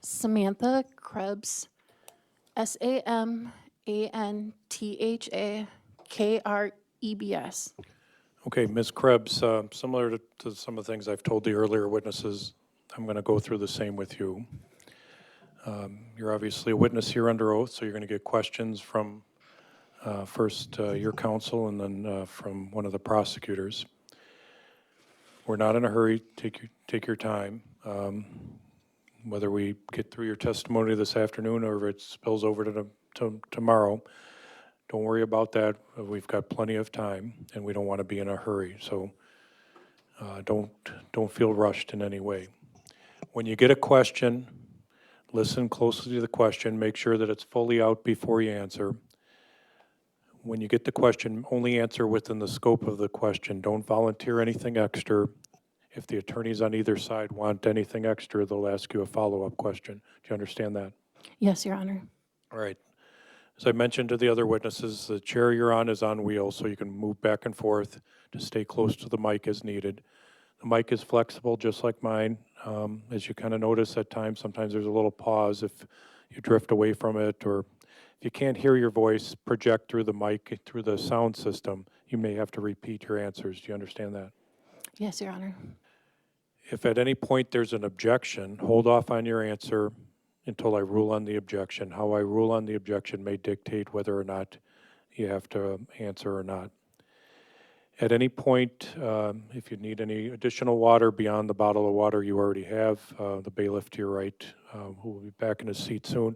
Samantha Krebs, SAMANTHA KREBS. Okay, Ms. Krebs, similar to some of the things I've told the earlier witnesses, I'm going to go through the same with you. You're obviously a witness here under oath, so you're going to get questions from first your counsel and then from one of the prosecutors. We're not in a hurry. Take your time. Whether we get through your testimony this afternoon or if it spills over to tomorrow, don't worry about that. We've got plenty of time, and we don't want to be in a hurry. So don't feel rushed in any way. When you get a question, listen closely to the question. Make sure that it's fully out before you answer. When you get the question, only answer within the scope of the question. Don't volunteer anything extra. If the attorneys on either side want anything extra, they'll ask you a follow-up question. Do you understand that? Yes, Your Honor. All right. As I mentioned to the other witnesses, the chair you're on is on wheels, so you can move back and forth to stay close to the mic as needed. The mic is flexible, just like mine. As you kind of notice at times, sometimes there's a little pause if you drift away from it, or if you can't hear your voice project through the mic, through the sound system, you may have to repeat your answers. Do you understand that? Yes, Your Honor. If at any point there's an objection, hold off on your answer until I rule on the objection. How I rule on the objection may dictate whether or not you have to answer or not. At any point, if you need any additional water beyond the bottle of water you already have, the bailiff to your right, who will be back in his seat soon,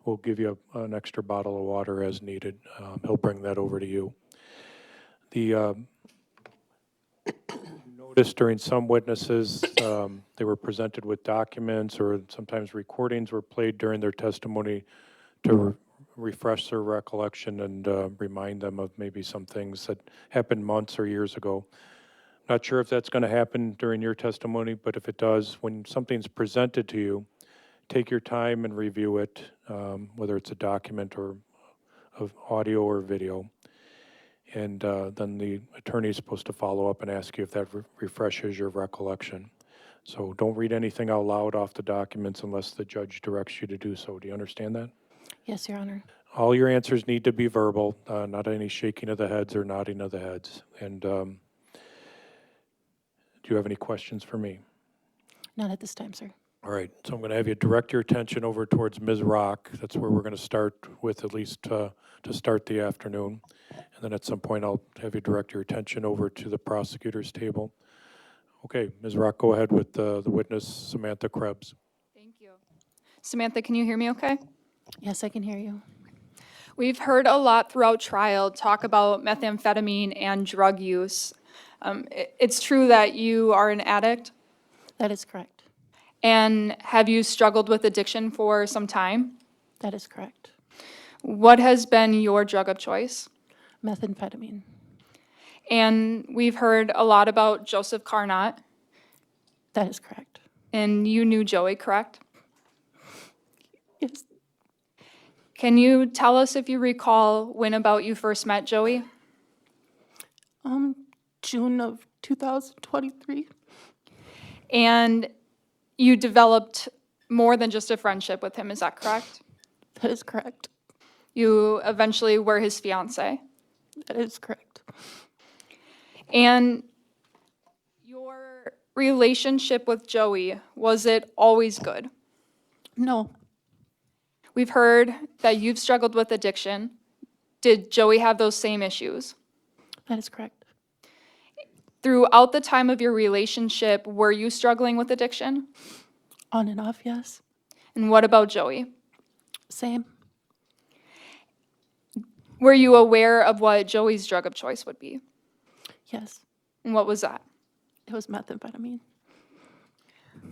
will give you an extra bottle of water as needed. He'll bring that over to you. The notice during some witnesses, they were presented with documents or sometimes recordings were played during their testimony to refresh their recollection and remind them of maybe some things that happened months or years ago. Not sure if that's going to happen during your testimony, but if it does, when something's presented to you, take your time and review it, whether it's a document or of audio or video. And then the attorney is supposed to follow up and ask you if that refreshes your recollection. So don't read anything out loud off the documents unless the judge directs you to do so. Do you understand that? Yes, Your Honor. All your answers need to be verbal, not any shaking of the heads or nodding of the heads. And do you have any questions for me? Not at this time, sir. All right, so I'm going to have you direct your attention over towards Ms. Rock. That's where we're going to start with, at least to start the afternoon. And then at some point, I'll have you direct your attention over to the prosecutor's table. Okay, Ms. Rock, go ahead with the witness, Samantha Krebs. Thank you. Samantha, can you hear me okay? Yes, I can hear you. We've heard a lot throughout trial talk about methamphetamine and drug use. It's true that you are an addict, That is correct. and have you struggled with addiction for some time? That is correct. What has been your drug of choice? Methamphetamine. And we've heard a lot about Joseph Carnot, That is correct. and you knew Joey, correct? Yes. Can you tell us if you recall when about you first met Joey? June of 2023. And you developed more than just a friendship with him, is that correct? That is correct. You eventually were his fiance. That is correct. And your relationship with Joey, was it always good? No. We've heard that you've struggled with addiction. Did Joey have those same issues? That is correct. Throughout the time of your relationship, were you struggling with addiction? On and off, yes. And what about Joey? Same. Were you aware of what Joey's drug of choice would be? Yes. And what was that? It was methamphetamine.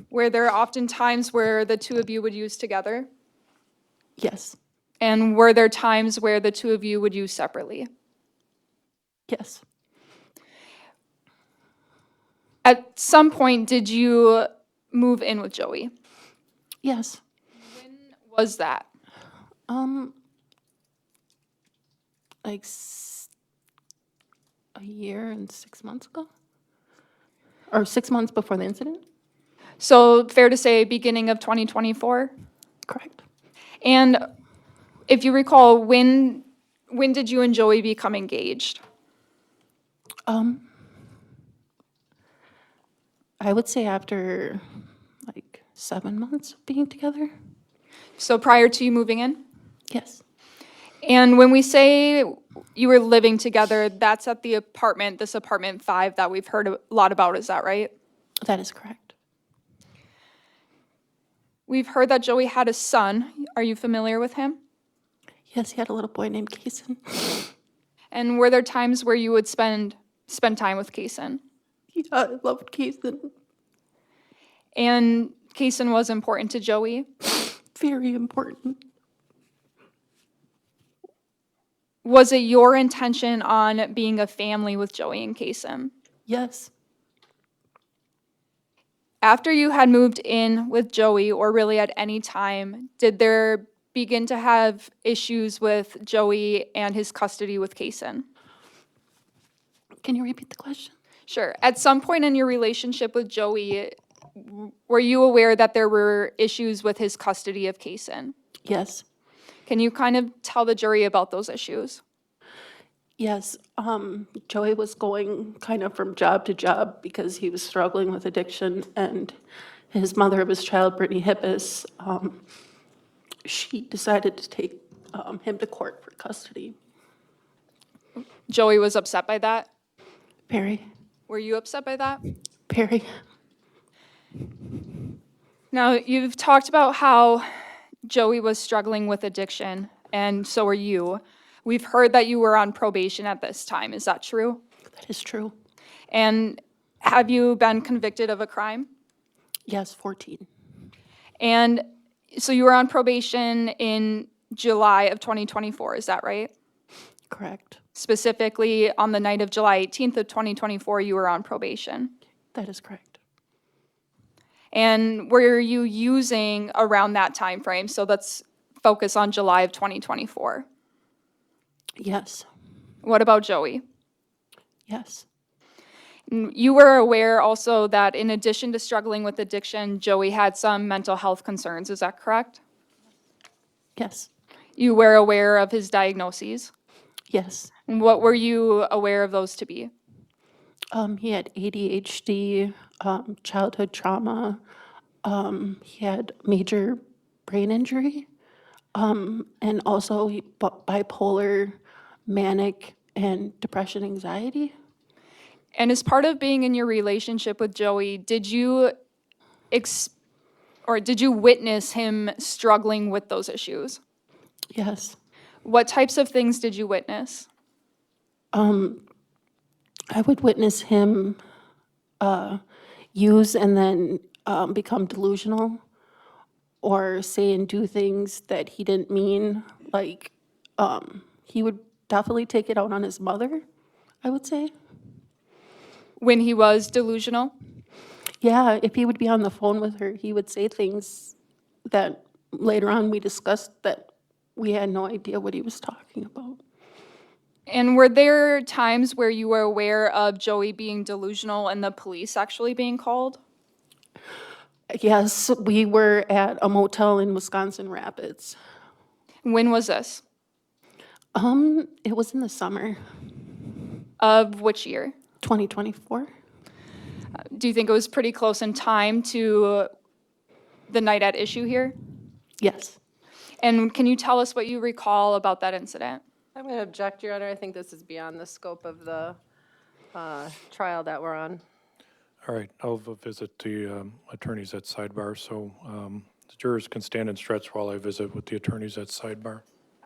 Were there often times where the two of you would use together? Yes. And were there times where the two of you would use separately? Yes. At some point, did you move in with Joey? Yes. When was that? Like a year and 6 months ago? Or 6 months before the incident? So fair to say beginning of 2024? correct. And if you recall, when did you and Joey become engaged? I would say after like 7 months of being together. So prior to you moving in? Yes, And when we say you were living together, that's at the apartment, this apartment 5 that we've heard a lot about, is that right? that is correct. We've heard that Joey had a son. Are you familiar with him? Yes, he had a little boy named Cason. And were there times where you would spend time with Cason? Yeah, I loved Cason. And Cason was important to Joey. Very important. Was it your intention on being a family with Joey and Cason? Yes, After you had moved in with Joey, or really at any time, did there begin to have issues with Joey and his custody with Cason? can you repeat the question? Sure. At some point in your relationship with Joey, were you aware that there were issues with his custody of Cason? Yes, Can you kind of tell the jury about those issues? yes. Joey was going kind of from job to job because he was struggling with addiction, and his mother of his child, Brittany Hippis, she decided to take him to court for custody. Joey was upset by that. Perry, Were you upset by that? Perry, Now, you've talked about how Joey was struggling with addiction, and so were you. We've heard that you were on probation at this time. Is that true? that is true. And have you been convicted of a crime? Yes, 14. And so you were on probation in July of 2024, is that right? Correct. Specifically, on the night of July 18th of 2024, you were on probation. That is correct. And were you using around that time frame? So let's focus on July of 2024. Yes, What about Joey? yes, You were aware also that in addition to struggling with addiction, Joey had some mental health concerns, is that correct? yes, You were aware of his diagnoses? yes. And what were you aware of those to be? He had ADHD, childhood trauma. He had major brain injury, and also bipolar, manic, and depression, anxiety. And as part of being in your relationship with Joey, did you witness him struggling with those issues? Yes. What types of things did you witness? I would witness him use and then become delusional, or say and do things that he didn't mean. Like, he would definitely take it out on his mother, I would say. When he was delusional? Yeah, if he would be on the phone with her, he would say things that later on we discussed that we had no idea what he was talking about. And were there times where you were aware of Joey being delusional and the police actually being called? Yes, we were at a motel in Wisconsin Rapids. When was this? It was in the summer, Of which year? 2024. Do you think it was pretty close in time to the night at issue here? Yes. And can you tell us what you recall about that incident? I'm going to object, Your Honor. I think this is beyond the scope of the trial that we're on. All right, I'll visit the attorneys at sidebar, so the jurors can stand and stretch while I visit with the attorneys at sidebar.